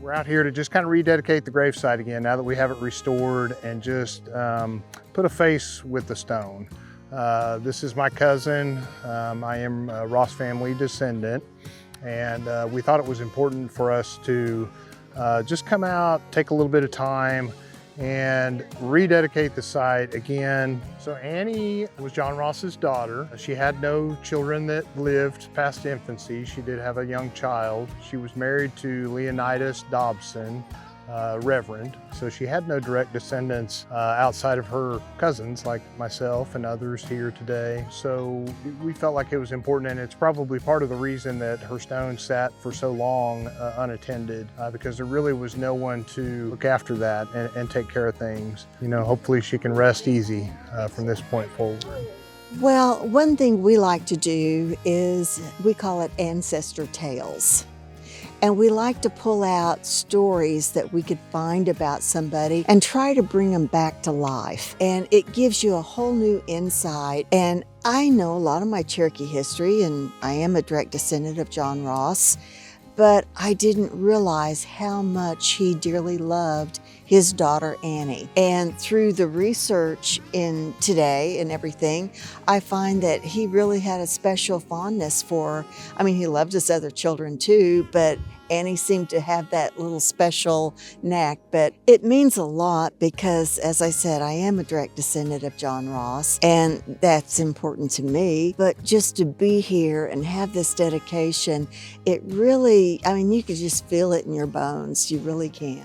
We're out here to just kind of rededicate the gravesite again now that we have it restored, and just put a face with the stone. This is my cousin. I am a Ross family descendant, and we thought it was important for us to just come out, take a little bit of time, and rededicate the site again. So Annie was John Ross's daughter. She had no children that lived past infancy. She did have a young child. She was married to Leonidas Dobson, Reverend. So she had no direct descendants outside of her cousins like myself and others here today. So we felt like it was important, and it's probably part of the reason that her stone sat for so long unattended, because there really was no one to look after that and take care of things. You know, hopefully she can rest easy from this point forward. Well, one thing we like to do is we call it ancestor tales. And we like to pull out stories that we could find about somebody and try to bring them back to life. And it gives you a whole new insight. And I know a lot of my Cherokee history, and I am a direct descendant of John Ross, but I didn't realize how much he dearly loved his daughter Annie. And through the research in today and everything, I find that he really had a special fondness for, I mean, he loved his other children too, but Annie seemed to have that little special knack. But it means a lot because, as I said, I am a direct descendant of John Ross, and that's important to me. But just to be here and have this dedication, it really, I mean, you could just feel it in your bones. You really can.